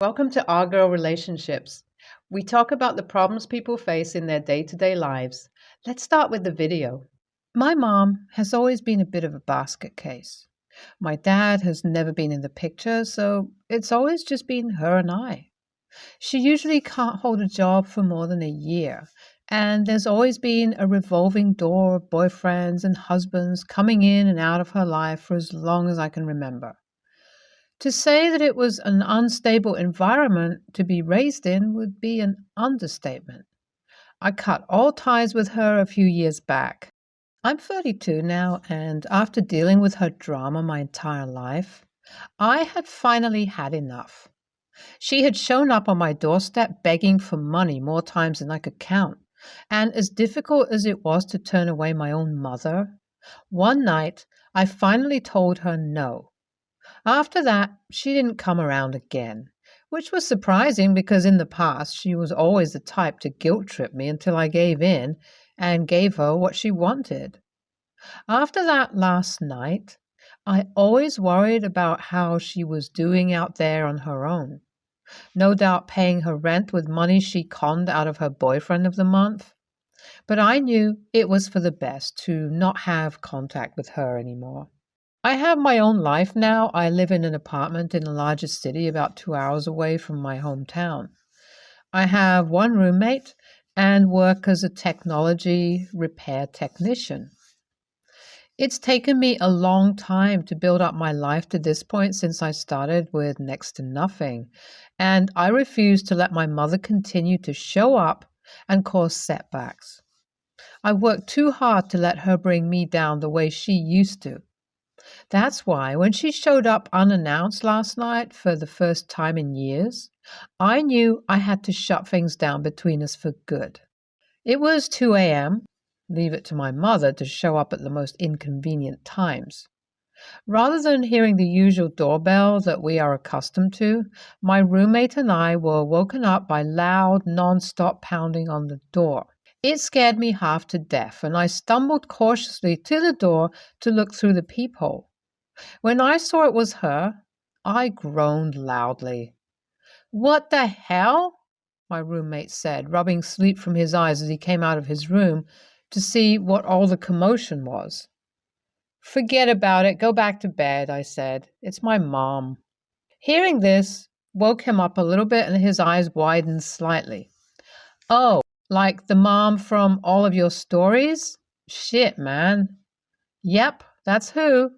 Welcome to Our Girl Relationships. We talk about the problems people face in their day to day lives. Let's start with the video. My mom has always been a bit of a basket case. My dad has never been in the picture, so it's always just been her and I. She usually can't hold a job for more than a year, and there's always been a revolving door of boyfriends and husbands coming in and out of her life for as long as I can remember. To say that it was an unstable environment to be raised in would be an understatement. I cut all ties with her a few years back. I'm 32 now, and after dealing with her drama my entire life, I had finally had enough. She had shown up on my doorstep begging for money more times than I could count, and as difficult as it was to turn away my own mother, one night I finally told her no. After that, she didn't come around again, which was surprising because in the past she was always the type to guilt trip me until I gave in and gave her what she wanted. After that last night, I always worried about how she was doing out there on her own. No doubt paying her rent with money she conned out of her boyfriend of the month. But I knew it was for the best to not have contact with her anymore. I have my own life now. I live in an apartment in a larger city about 2 hours away from my hometown. I have one roommate and work as a technology repair technician. It's taken me a long time to build up my life to this point since I started with next to nothing, and I refuse to let my mother continue to show up and cause setbacks. I worked too hard to let her bring me down the way she used to. That's why when she showed up unannounced last night for the first time in years, I knew I had to shut things down between us for good. It was 2 a.m. Leave it to my mother to show up at the most inconvenient times. Rather than hearing the usual doorbell that we are accustomed to, my roommate and I were woken up by loud, non-stop pounding on the door. It scared me half to death, and I stumbled cautiously to the door to look through the peephole. When I saw it was her, I groaned loudly. "What the hell?" my roommate said, rubbing sleep from his eyes as he came out of his room to see what all the commotion was. "Forget about it. Go back to bed," I said. "It's my mom." Hearing this woke him up a little bit and his eyes widened slightly. "Oh, like the mom from all of your stories? Shit, man." "Yep, that's who."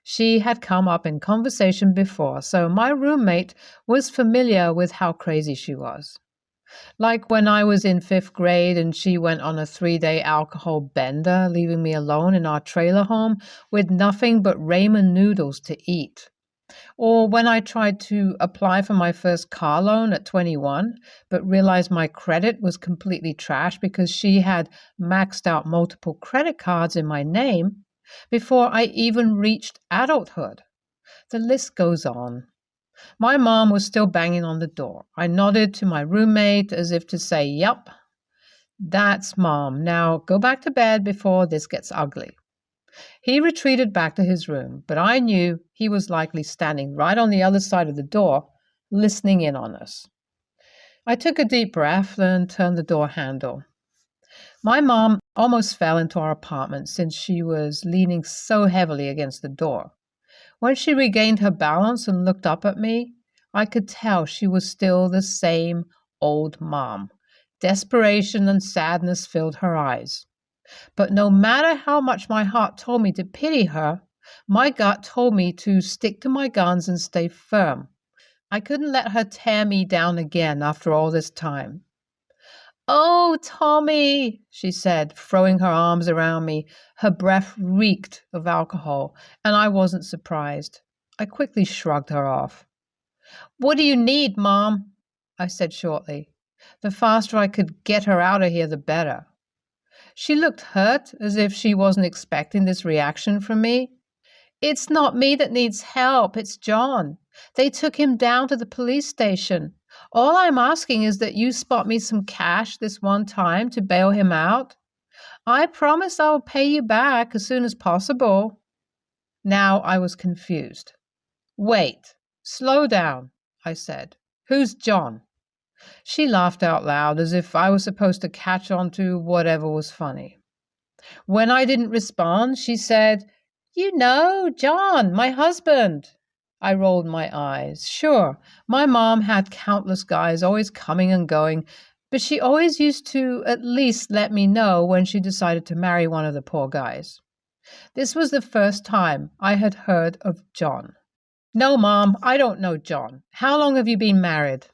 She had come up in conversation before, so my roommate was familiar with how crazy she was. Like when I was in fifth grade and she went on a 3-day alcohol bender, leaving me alone in our trailer home with nothing but ramen noodles to eat. Or when I tried to apply for my first car loan at 21, but realized my credit was completely trashed because she had maxed out multiple credit cards in my name before I even reached adulthood. The list goes on. My mom was still banging on the door. I nodded to my roommate as if to say, "Yup, that's mom. Now go back to bed before this gets ugly." He retreated back to his room, but I knew he was likely standing right on the other side of the door, listening in on us. I took a deep breath and turned the door handle. My mom almost fell into our apartment since she was leaning so heavily against the door. When she regained her balance and looked up at me, I could tell she was still the same old mom. Desperation and sadness filled her eyes. But no matter how much my heart told me to pity her, my gut told me to stick to my guns and stay firm. I couldn't let her tear me down again after all this time. "Oh, Tommy," she said, throwing her arms around me. Her breath reeked of alcohol, and I wasn't surprised. I quickly shrugged her off. "What do you need, Mom?" I said shortly. The faster I could get her out of here, the better. She looked hurt, as if she wasn't expecting this reaction from me. "It's not me that needs help, it's John. They took him down to the police station. All I'm asking is that you spot me some cash this one time to bail him out. I promise I'll pay you back as soon as possible." Now I was confused. "Wait, slow down," I said. Who's John? She laughed out loud as if I was supposed to catch on to whatever was funny. When I didn't respond, she said, "You know, John, my husband." I rolled my eyes. Sure, my mom had countless guys always coming and going, but she always used to at least let me know when she decided to marry one of the poor guys. This was the first time I had heard of John. "No, Mom, I don't know John. How long have you been married?"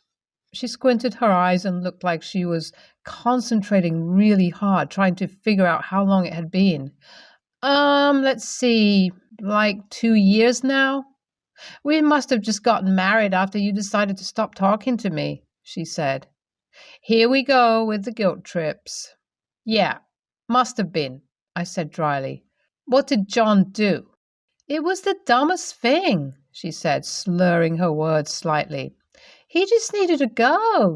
She squinted her eyes and looked like she was concentrating really hard, trying to figure out how long it had been. Let's see, like 2 years now? We must have just gotten married after you decided to stop talking to me, she said. Here we go with the guilt trips. Yeah, must have been, I said dryly. What did John do? It was the dumbest thing, she said, slurring her words slightly. He just needed to go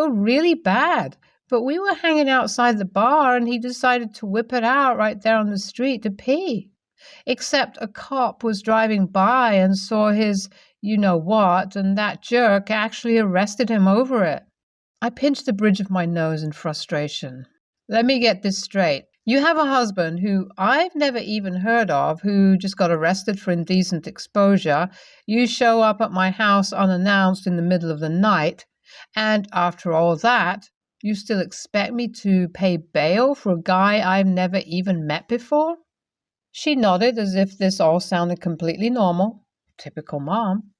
really bad. But we were hanging outside the bar and he decided to whip it out right there on the street to pee. Except a cop was driving by and saw his you-know-what, and that jerk actually arrested him over it. I pinched the bridge of my nose in frustration. Let me get this straight. You have a husband who I've never even heard of, who just got arrested for indecent exposure. You show up at my house unannounced in the middle of the night, and after all that, you still expect me to pay bail for a guy I've never even met before? She nodded as if this all sounded completely normal. Typical mom.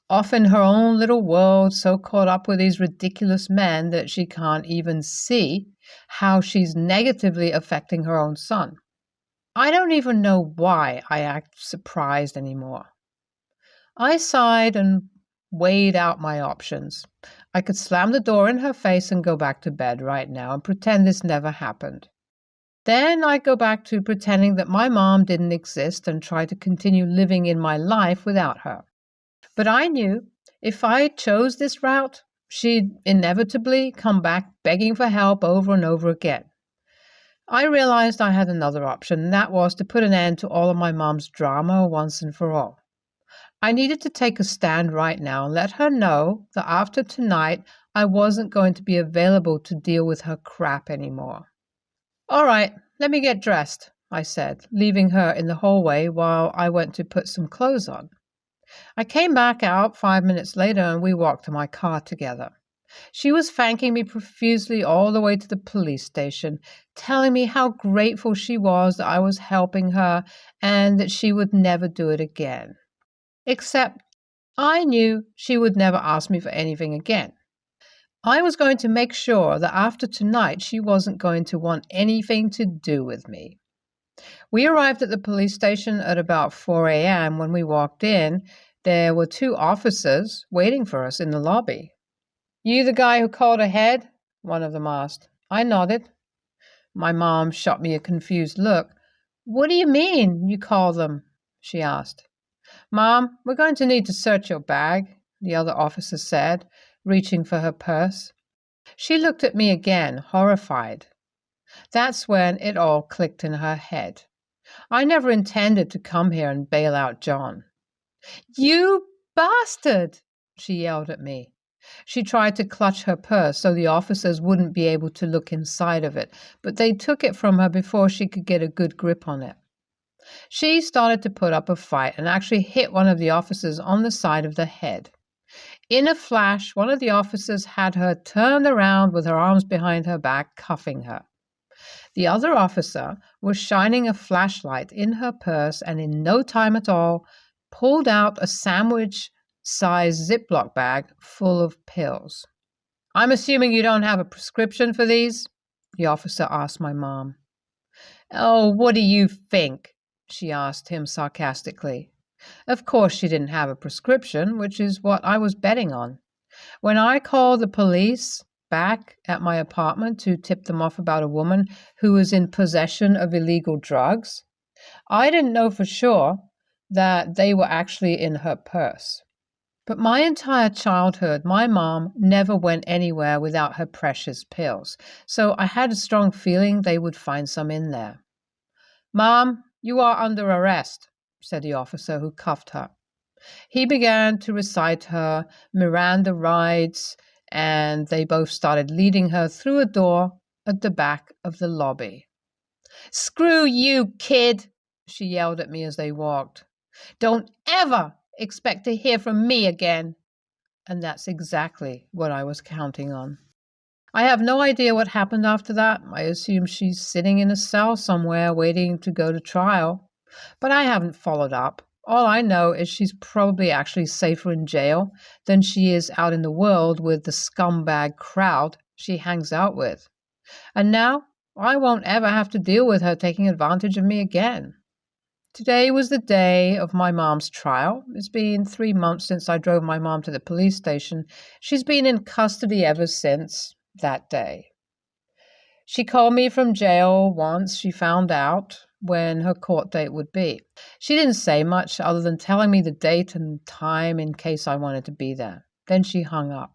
Off in her own little world, so caught up with these ridiculous men that she can't even see how she's negatively affecting her own son. I don't even know why I act surprised anymore. I sighed and weighed out my options. I could slam the door in her face and go back to bed right now and pretend this never happened. Then I'd go back to pretending that my mom didn't exist and try to continue living in my life without her. But I knew if I chose this route, she'd inevitably come back begging for help over and over again. I realized I had another option, and that was to put an end to all of my mom's drama once and for all. I needed to take a stand right now and let her know that after tonight, I wasn't going to be available to deal with her crap anymore. All right, let me get dressed, I said, leaving her in the hallway while I went to put some clothes on. I came back out 5 minutes later and we walked to my car together. She was thanking me profusely all the way to the police station, telling me how grateful she was that I was helping her and that she would never do it again. Except I knew she would never ask me for anything again. I was going to make sure that after tonight she wasn't going to want anything to do with me. We arrived at the police station at about 4 a.m. When we walked in, there were 2 officers waiting for us in the lobby. You the guy who called ahead? One of them asked. I nodded. My mom shot me a confused look. What do you mean, you call them? She asked. Mom, we're going to need to search your bag, the other officer said, reaching for her purse. She looked at me again, horrified. That's when it all clicked in her head. I never intended to come here and bail out John. You bastard! She yelled at me. She tried to clutch her purse so the officers wouldn't be able to look inside of it, but they took it from her before she could get a good grip on it. She started to put up a fight and actually hit one of the officers on the side of the head. In a flash, one of the officers had her turned around with her arms behind her back, cuffing her. The other officer was shining a flashlight in her purse and in no time at all pulled out a sandwich-sized Ziploc bag full of pills. I'm assuming you don't have a prescription for these? The officer asked my mom. Oh, what do you think? She asked him sarcastically. Of course she didn't have a prescription, which is what I was betting on. When I called the police back at my apartment to tip them off about a woman who was in possession of illegal drugs, I didn't know for sure that they were actually in her purse. But my entire childhood, my mom never went anywhere without her precious pills, so I had a strong feeling they would find some in there. Mom, you are under arrest, said the officer who cuffed her. He began to recite her Miranda rights, and they both started leading her through a door at the back of the lobby. "Screw you, kid," she yelled at me as they walked. "Don't ever expect to hear from me again." And that's exactly what I was counting on. I have no idea what happened after that. I assume she's sitting in a cell somewhere waiting to go to trial. But I haven't followed up. All I know is she's probably actually safer in jail than she is out in the world with the scumbag crowd she hangs out with. And now I won't ever have to deal with her taking advantage of me again. Today was the day of my mom's trial. It's been 3 months since I drove my mom to the police station. She's been in custody ever since that day. She called me from jail once she found out when her court date would be. She didn't say much other than telling me the date and time in case I wanted to be there. Then she hung up.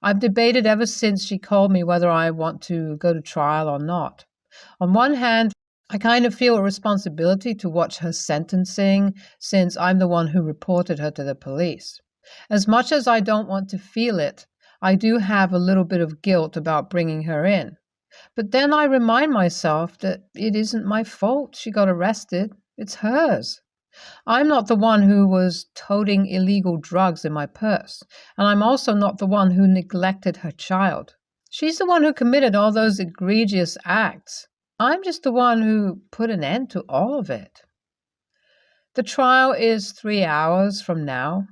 I've debated ever since she called me whether I want to go to trial or not. On one hand, I kind of feel a responsibility to watch her sentencing since I'm the one who reported her to the police. As much as I don't want to feel it, I do have a little bit of guilt about bringing her in. But then I remind myself that it isn't my fault she got arrested. It's hers. I'm not the one who was toting illegal drugs in my purse, and I'm also not the one who neglected her child. She's the one who committed all those egregious acts. I'm just the one who put an end to all of it. The trial is 3 hours from now,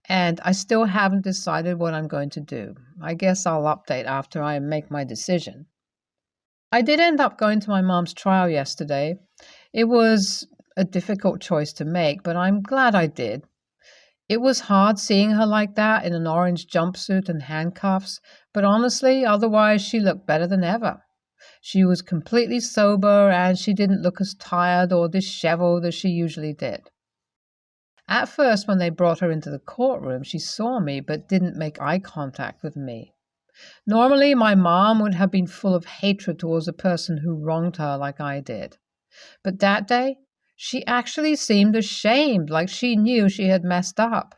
and I still haven't decided what I'm going to do. I guess I'll update after I make my decision. I did end up going to my mom's trial yesterday. It was a difficult choice to make, but I'm glad I did. It was hard seeing her like that in an orange jumpsuit and handcuffs, but honestly, otherwise she looked better than ever. She was completely sober, and she didn't look as tired or disheveled as she usually did. At first, when they brought her into the courtroom, she saw me but didn't make eye contact with me. Normally, my mom would have been full of hatred towards a person who wronged her like I did. But that day, she actually seemed ashamed, like she knew she had messed up.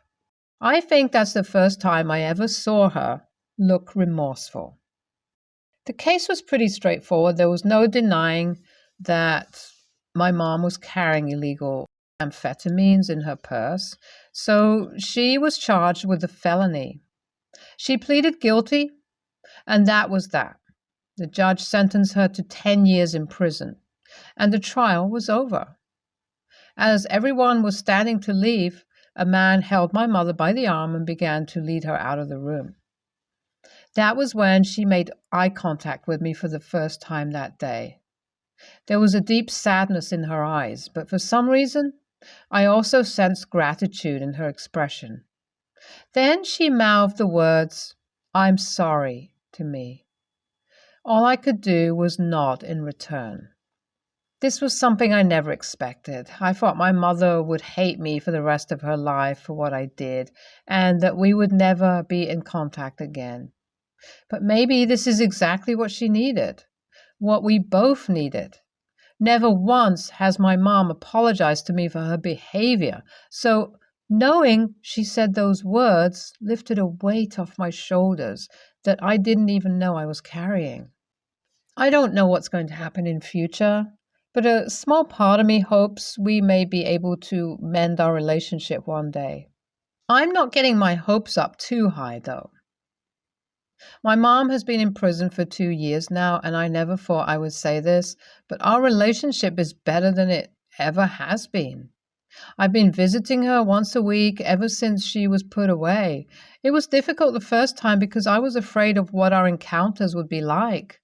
I think that's the first time I ever saw her look remorseful. The case was pretty straightforward. There was no denying that my mom was carrying illegal amphetamines in her purse, so she was charged with a felony. She pleaded guilty, and that was that. The judge sentenced her to 10 years in prison, and the trial was over. As everyone was standing to leave, a man held my mother by the arm and began to lead her out of the room. That was when she made eye contact with me for the first time that day. There was a deep sadness in her eyes, but for some reason, I also sensed gratitude in her expression. Then she mouthed the words, "I'm sorry," to me. All I could do was nod in return. This was something I never expected. I thought my mother would hate me for the rest of her life for what I did, and that we would never be in contact again. But maybe this is exactly what she needed, what we both needed. Never once has my mom apologized to me for her behavior, so knowing she said those words lifted a weight off my shoulders that I didn't even know I was carrying. I don't know what's going to happen in future, but a small part of me hopes we may be able to mend our relationship one day. I'm not getting my hopes up too high, though. My mom has been in prison for 2 years now, and I never thought I would say this, but our relationship is better than it ever has been. I've been visiting her once a week ever since she was put away. It was difficult the first time because I was afraid of what our encounters would be like.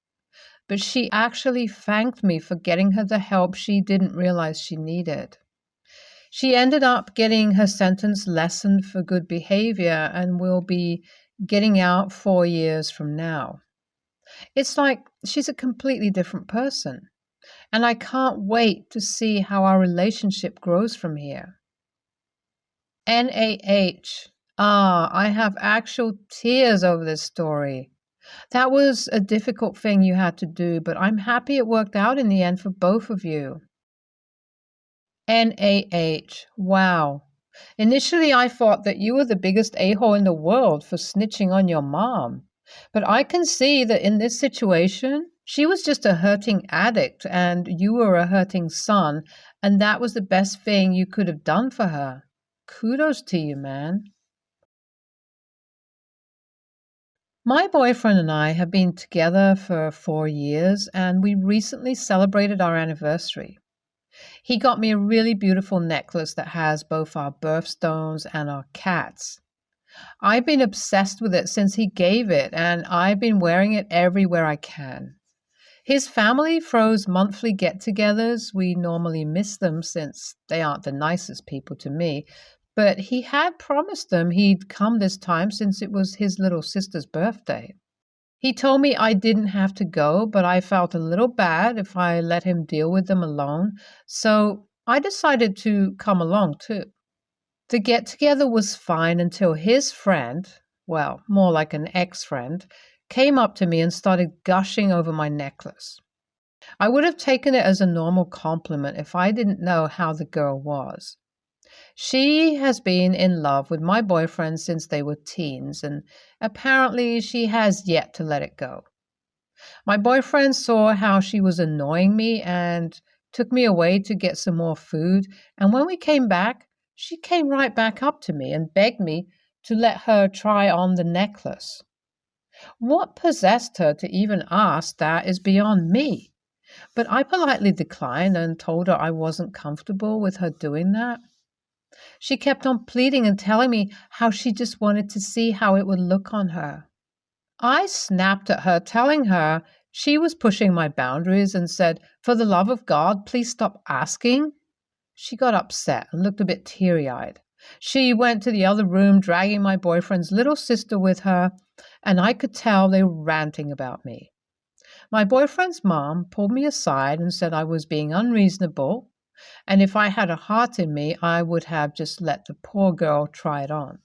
But she actually thanked me for getting her the help she didn't realize she needed. She ended up getting her sentence lessened for good behavior and will be getting out 4 years from now. It's like she's a completely different person, and I can't wait to see how our relationship grows from here. NAH. I have actual tears over this story. That was a difficult thing you had to do, but I'm happy it worked out in the end for both of you. NAH. Wow. Initially, I thought that you were the biggest a-hole in the world for snitching on your mom. But I can see that in this situation, she was just a hurting addict and you were a hurting son, and that was the best thing you could have done for her. Kudos to you, man. My boyfriend and I have been together for 4 years, and we recently celebrated our anniversary. He got me a really beautiful necklace that has both our birthstones and our cats. I've been obsessed with it since he gave it, and I've been wearing it everywhere I can. His family throws monthly get togethers. We normally miss them since they aren't the nicest people to me, but he had promised them he'd come this time since it was his little sister's birthday. He told me I didn't have to go, but I felt a little bad if I let him deal with them alone, so I decided to come along too. The get together was fine until his friend, well, more like an ex friend, came up to me and started gushing over my necklace. I would have taken it as a normal compliment if I didn't know how the girl was. She has been in love with my boyfriend since they were teens, and apparently she has yet to let it go. My boyfriend saw how she was annoying me and took me away to get some more food, and when we came back, she came right back up to me and begged me to let her try on the necklace. What possessed her to even ask that is beyond me, but I politely declined and told her I wasn't comfortable with her doing that. She kept on pleading and telling me how she just wanted to see how it would look on her. I snapped at her, telling her she was pushing my boundaries and said, "For the love of God, please stop asking." She got upset and looked a bit teary-eyed. She went to the other room, dragging my boyfriend's little sister with her, and I could tell they were ranting about me. My boyfriend's mom pulled me aside and said I was being unreasonable, and if I had a heart in me, I would have just let the poor girl try it on.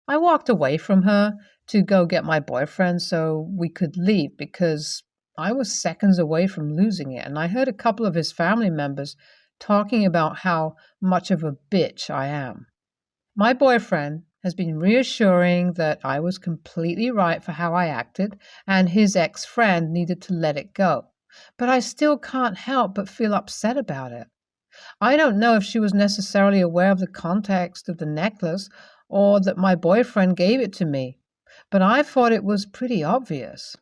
I walked away from her to go get my boyfriend so we could leave because I was seconds away from losing it, and I heard a couple of his family members talking about how much of a bitch I am. My boyfriend has been reassuring that I was completely right for how I acted, and his ex-friend needed to let it go. But I still can't help but feel upset about it. I don't know if she was necessarily aware of the context of the necklace or that my boyfriend gave it to me, but I thought it was pretty obvious.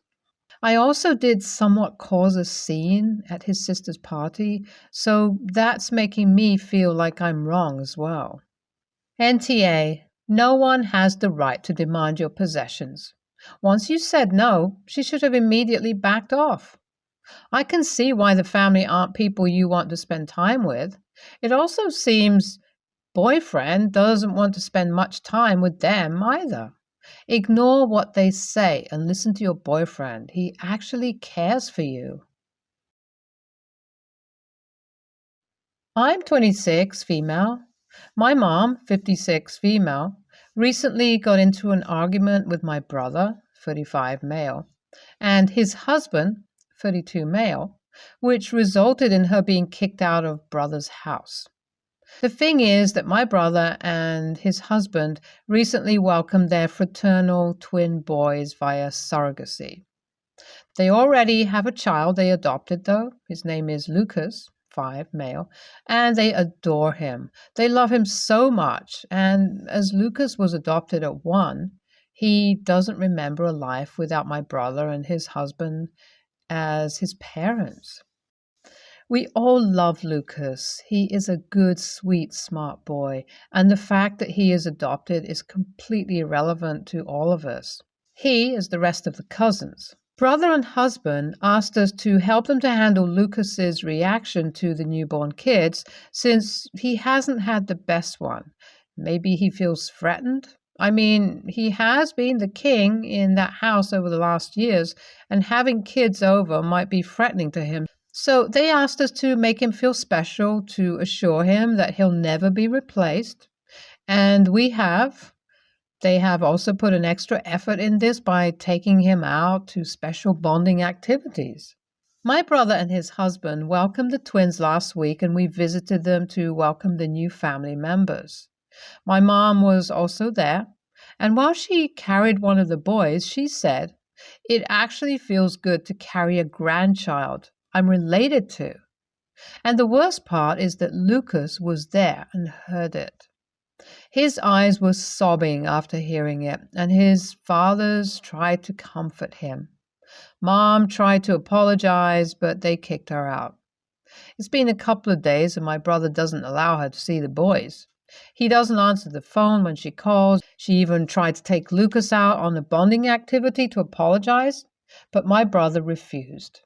I also did somewhat cause a scene at his sister's party, so that's making me feel like I'm wrong as well. NTA, no one has the right to demand your possessions. Once you said no, she should have immediately backed off. I can see why the family aren't people you want to spend time with. It also seems boyfriend doesn't want to spend much time with them either. Ignore what they say and listen to your boyfriend. He actually cares for you. I'm 26, female. My mom, 56, female, recently got into an argument with my brother, 35, male, and his husband, 32, male, which resulted in her being kicked out of brother's house. The thing is that my brother and his husband recently welcomed their fraternal twin boys via surrogacy. They already have a child they adopted, though. His name is Lucas, 5, male, and they adore him. They love him so much, and as Lucas was adopted at 1, he doesn't remember a life without my brother and his husband as his parents. We all love Lucas. He is a good, sweet, smart boy, and the fact that he is adopted is completely irrelevant to all of us. He, as the rest of the cousins. Brother and husband asked us to help them to handle Lucas's reaction to the newborn kids since he hasn't had the best one. Maybe he feels threatened? I mean, he has been the king in that house over the last years, and having kids over might be threatening to him. So they asked us to make him feel special, to assure him that he'll never be replaced. And we have. They have also put an extra effort in this by taking him out to special bonding activities. My brother and his husband welcomed the twins last week, and we visited them to welcome the new family members. My mom was also there, and while she carried one of the boys, she said, "It actually feels good to carry a grandchild I'm related to." And the worst part is that Lucas was there and heard it. His eyes were sobbing after hearing it, and his fathers tried to comfort him. Mom tried to apologize, but they kicked her out. It's been a couple of days, and my brother doesn't allow her to see the boys. He doesn't answer the phone when she calls. She even tried to take Lucas out on a bonding activity to apologize, but my brother refused.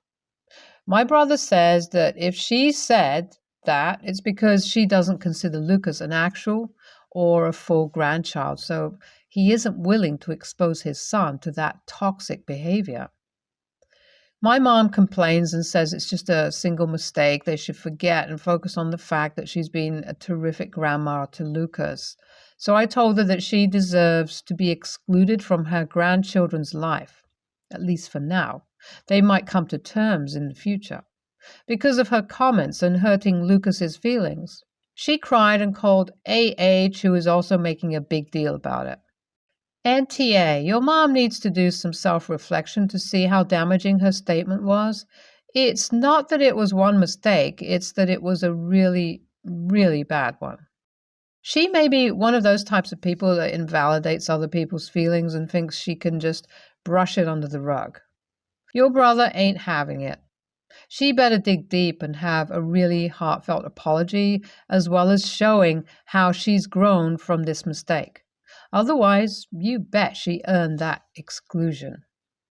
My brother says that if she said that, it's because she doesn't consider Lucas an actual or a full grandchild, so he isn't willing to expose his son to that toxic behavior. My mom complains and says it's just a single mistake. They should forget and focus on the fact that she's been a terrific grandma to Lucas. So I told her that she deserves to be excluded from her grandchildren's life, at least for now. They might come to terms in the future. Because of her comments and hurting Lucas's feelings, she cried and called AH, who is also making a big deal about it. Auntie A, your mom needs to do some self-reflection to see how damaging her statement was. It's not that it was one mistake, it's that it was a really, really bad one. She may be one of those types of people that invalidates other people's feelings and thinks she can just brush it under the rug. Your brother ain't having it. She better dig deep and have a really heartfelt apology, as well as showing how she's grown from this mistake. Otherwise, you bet she earned that exclusion.